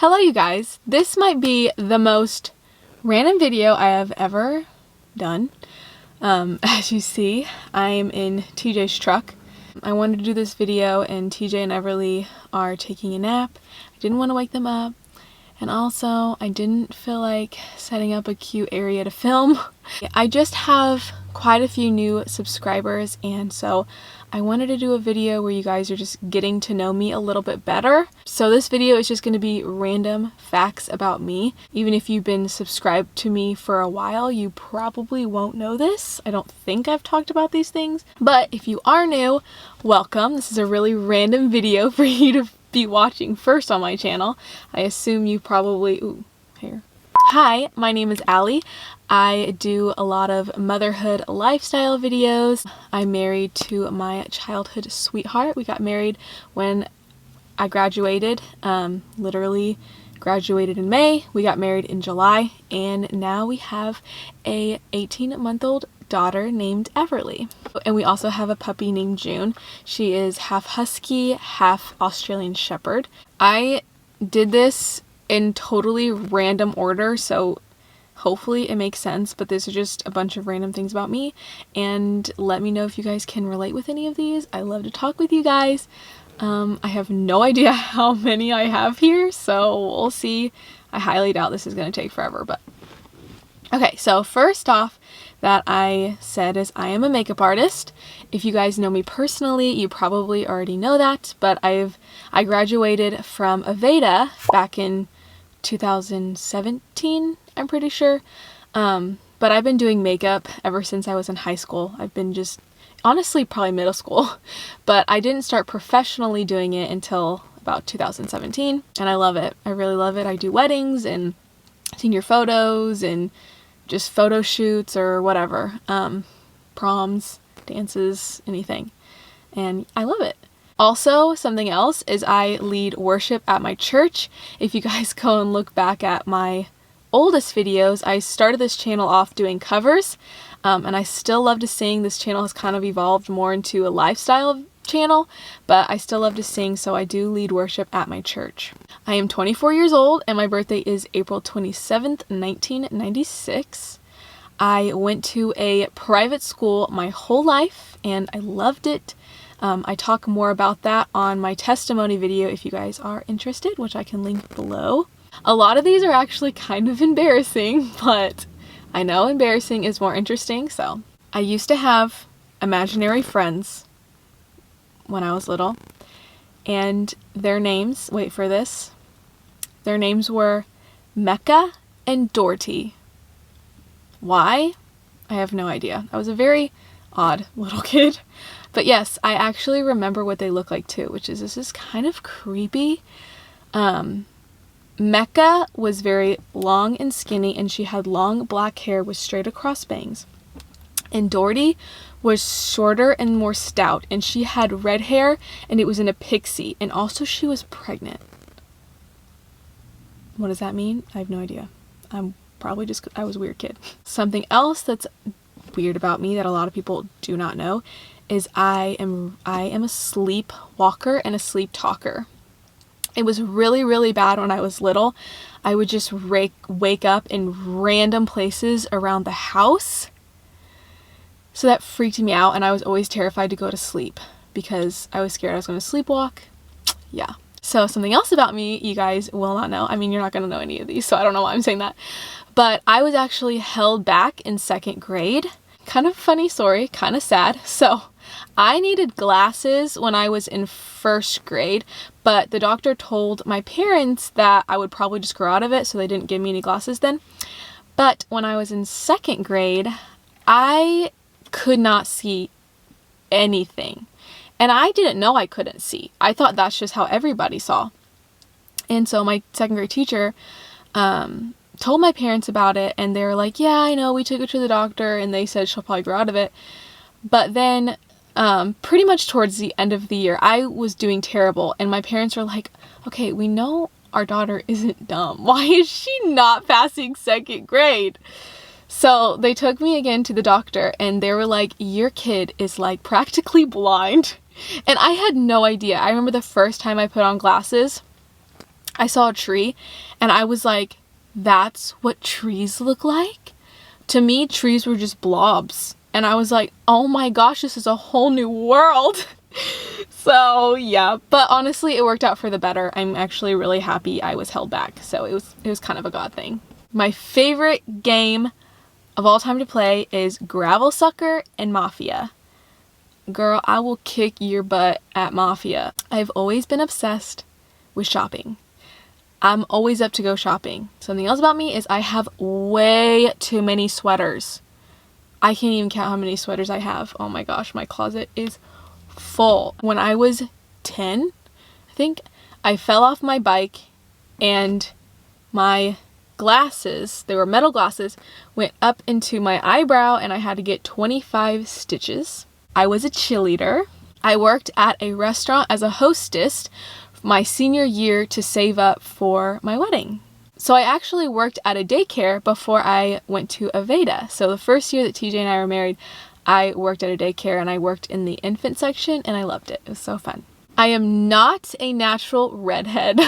Hello you guys, this might be the most random video I have ever done. As you see, I am in TJ's truck. I wanted to do this video and TJ and Everly are taking a nap. I didn't want to wake them up, and also I didn't feel like setting up a cute area to film. I just have quite a few new subscribers, and so I wanted to do a video where you guys are just getting to know me a little bit better. So this video is just going to be random facts about me. Even if you've been subscribed to me for a while, you probably won't know this. I don't think I've talked about these things, but if you are new, welcome. This is a really random video for you to be watching first on my channel. I assume you probably, Hi, my name is Alli. I do a lot of motherhood lifestyle videos. I'm married to my childhood sweetheart. We got married when I graduated, literally graduated in May. We got married in July, and now we have a 18-month-old daughter named Everly. And we also have a puppy named June. She is half husky, half Australian shepherd. I did this in totally random order, so hopefully it makes sense, but this is just a bunch of random things about me, and let me know if you guys can relate with any of these. I love to talk with you guys. I have no idea how many I have here, so we'll see. I highly doubt this is going to take forever, but okay. So first off that I said is I am a makeup artist. If you guys know me personally, you probably already know that, but I graduated from Aveda back in 2017, I'm pretty sure. But I've been doing makeup ever since I was in high school. I've been just, honestly, probably middle school, but I didn't start professionally doing it until about 2017, and I love it. I really love it. I do weddings and senior photos and just photo shoots or whatever, proms, dances, anything, and I love it. Also, something else is I lead worship at my church. If you guys go and look back at my oldest videos, I started this channel off doing covers, and I still love to sing. This channel has kind of evolved more into a lifestyle channel, but I still love to sing, so I do lead worship at my church. I am 24 years old, and my birthday is April 27th, 1996. I went to a private school my whole life, and I loved it. I talk more about that on my testimony video if you guys are interested, which I can link below. A lot of these are actually kind of embarrassing, but I know embarrassing is more interesting. So I used to have imaginary friends when I was little, and their names, wait for this, their names were Mecca and Dorothy. Why? I have no idea. I was a very odd little kid. But yes, I actually remember what they look like too, which is, this is kind of creepy. Mecca was very long and skinny, and she had long black hair with straight across bangs. And Dorothy was shorter and more stout, and she had red hair, and it was in a pixie, and also she was pregnant. What does that mean? I have no idea. I'm probably just, I was a weird kid. Something else that's weird about me that a lot of people do not know is I am a sleepwalker and a sleep talker. It was really, really bad when I was little. I would just wake up in random places around the house. So that freaked me out, and I was always terrified to go to sleep because I was scared I was going to sleepwalk. Yeah. So something else about me you guys will not know. I mean, you're not going to know any of these, so I don't know why I'm saying that. But I was actually held back in 2nd grade. Kind of funny story, kind of sad. So I needed glasses when I was in 1st grade, but the doctor told my parents that I would probably just grow out of it, so they didn't give me any glasses then. But when I was in 2nd grade, I could not see anything. And I didn't know I couldn't see. I thought that's just how everybody saw. And so my 2nd grade teacher told my parents about it, and they were like, yeah, I know, we took her to the doctor, and they said she'll probably grow out of it. But then pretty much towards the end of the year, I was doing terrible, and my parents were like, okay, we know our daughter isn't dumb. Why is she not passing 2nd grade? So they took me again to the doctor, and they were like, your kid is like practically blind. And I had no idea. I remember the first time I put on glasses, I saw a tree and I was like, that's what trees look like? To me, trees were just blobs. And I was like, oh my gosh, this is a whole new world. So yeah, but honestly, it worked out for the better. I'm actually really happy I was held back. So it was kind of a God thing. My favorite game of all time to play is Gravel Sucker and Mafia. Girl, I will kick your butt at Mafia. I've always been obsessed with shopping. I'm always up to go shopping. Something else about me is I have way too many sweaters. I can't even count how many sweaters I have. Oh my gosh, my closet is full. When I was 10, I think, I fell off my bike and my glasses, they were metal glasses, went up into my eyebrow and I had to get 25 stitches. I was a cheerleader. I worked at a restaurant as a hostess my senior year to save up for my wedding. So I actually worked at a daycare before I went to Aveda. So the first year that TJ and I were married, I worked at a daycare and I worked in the infant section and I loved it. It was so fun. I am not a natural redhead,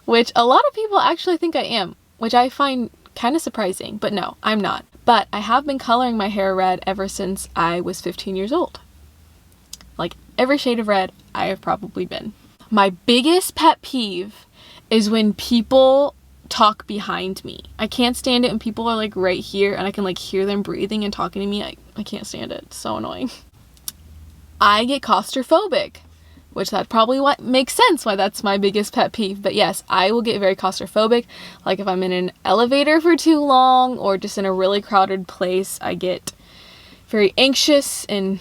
which a lot of people actually think I am, which I find kind of surprising, but no, I'm not. But I have been coloring my hair red ever since I was 15 years old. Like every shade of red I have probably been. My biggest pet peeve is when people talk behind me. I can't stand it when people are like right here and I can like hear them breathing and talking to me. I can't stand it. It's so annoying. I get claustrophobic, which that probably what makes sense why that's my biggest pet peeve. But yes, I will get very claustrophobic. Like if I'm in an elevator for too long or just in a really crowded place, I get very anxious and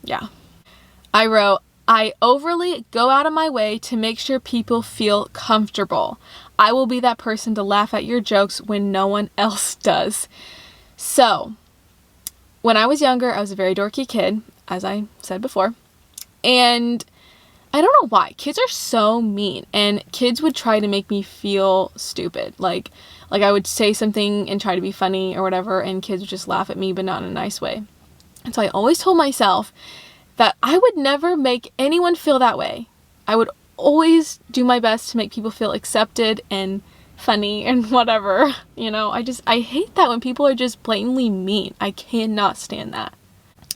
yeah. I wrote, I overly go out of my way to make sure people feel comfortable. I will be that person to laugh at your jokes when no one else does. So, when I was younger, I was a very dorky kid, as I said before. And I don't know why. Kids are so mean. And kids would try to make me feel stupid. Like I would say something and try to be funny or whatever, and kids would just laugh at me, but not in a nice way. And so I always told myself that I would never make anyone feel that way. I would always do my best to make people feel accepted and funny and whatever, you know. I hate that when people are just blatantly mean. I cannot stand that.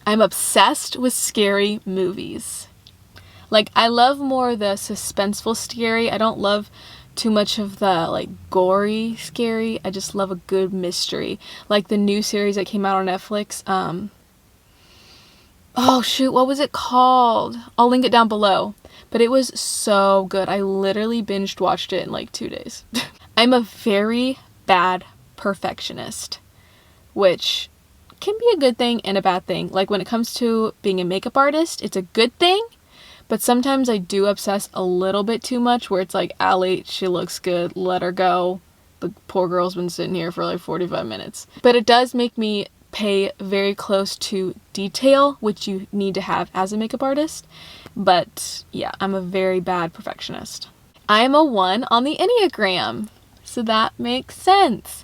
I'm obsessed with scary movies. Like, I love more the suspenseful scary. I don't love too much of the like gory scary. I just love a good mystery. Like the new series that came out on Netflix, oh shoot, what was it called? I'll link it down below. But it was so good. I literally binged watched it in like 2 days. I'm a very bad perfectionist, which can be a good thing and a bad thing. Like when it comes to being a makeup artist, it's a good thing, but sometimes I do obsess a little bit too much where it's like, Alli, she looks good, let her go. The poor girl's been sitting here for like 45 minutes. But it does make me pay very close to detail, which you need to have as a makeup artist. But yeah, I'm a very bad perfectionist. I am a 1 on the Enneagram, so that makes sense.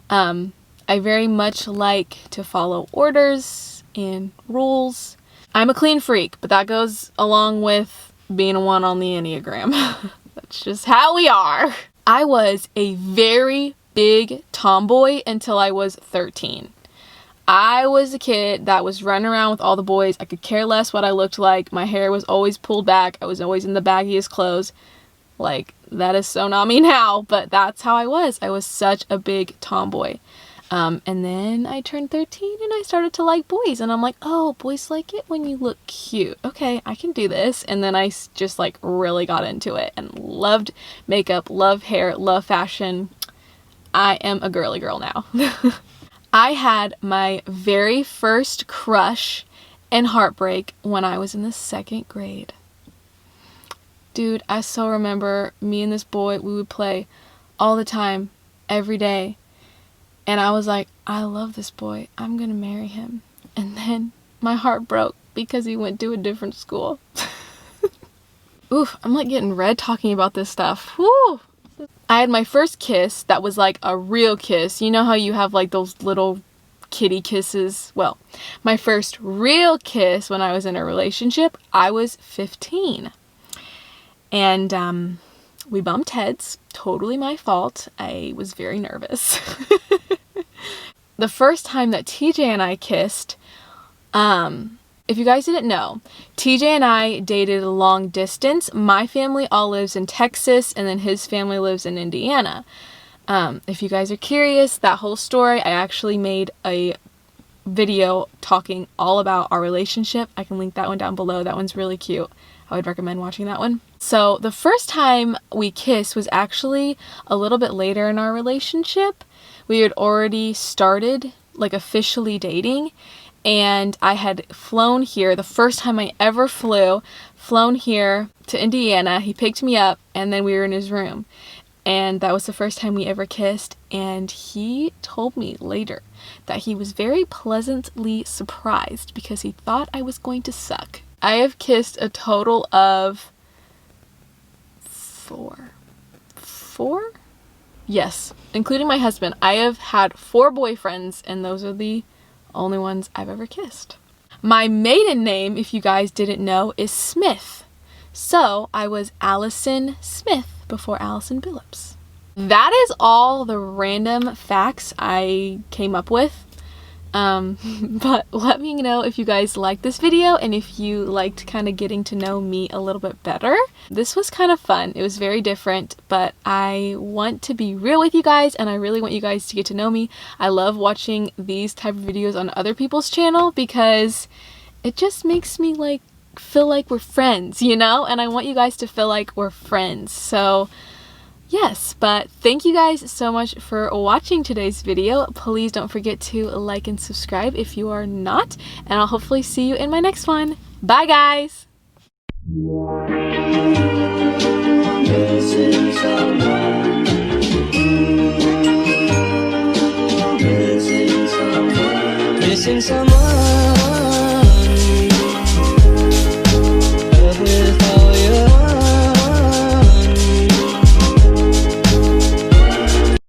I very much like to follow orders and rules. I'm a clean freak, but that goes along with being a 1 on the Enneagram. That's just how we are. I was a very big tomboy until I was 13. I was a kid that was running around with all the boys. I could care less what I looked like. My hair was always pulled back. I was always in the baggiest clothes. Like, that is so not me now, but that's how I was. I was such a big tomboy. And then I turned 13 and I started to like boys. And I'm like, oh, boys like it when you look cute. Okay, I can do this. And then I just like really got into it and loved makeup, love hair, love fashion. I am a girly girl now. I had my very first crush and heartbreak when I was in the 2nd grade. Dude, I so remember me and this boy, we would play all the time, every day. And I was like, I love this boy. I'm gonna marry him. And then my heart broke because he went to a different school. Oof, I'm like getting red talking about this stuff. Woo! I had my first kiss that was like a real kiss. You know how you have like those little kitty kisses? Well, my first real kiss when I was in a relationship, I was 15. And We bumped heads. Totally my fault. I was very nervous. The first time that TJ and I kissed, if you guys didn't know, TJ and I dated long distance. My family all lives in Texas, and then his family lives in Indiana. If you guys are curious, that whole story, I actually made a video talking all about our relationship. I can link that one down below. That one's really cute. I would recommend watching that one. So the first time we kissed was actually a little bit later in our relationship. We had already started like officially dating, and I had flown here, the first time I ever flown here to Indiana. He picked me up, and then we were in his room. And that was the first time we ever kissed, and he told me later that he was very pleasantly surprised because he thought I was going to suck. I have kissed a total of four? Yes, including my husband. I have had 4 boyfriends, and those are the only ones I've ever kissed. My maiden name, if you guys didn't know, is Smith. So I was Allison Smith before Allison Billups. That is all the random facts I came up with. But let me know if you guys liked this video and if you liked kind of getting to know me a little bit better. This was kind of fun. It was very different, but I want to be real with you guys, and I really want you guys to get to know me. I love watching these type of videos on other people's channel because it just makes me like feel like we're friends, you know? And I want you guys to feel like we're friends. So yes, but thank you guys so much for watching today's video. Please don't forget to like and subscribe if you are not, and I'll hopefully see you in my next one. Bye guys! Missing someone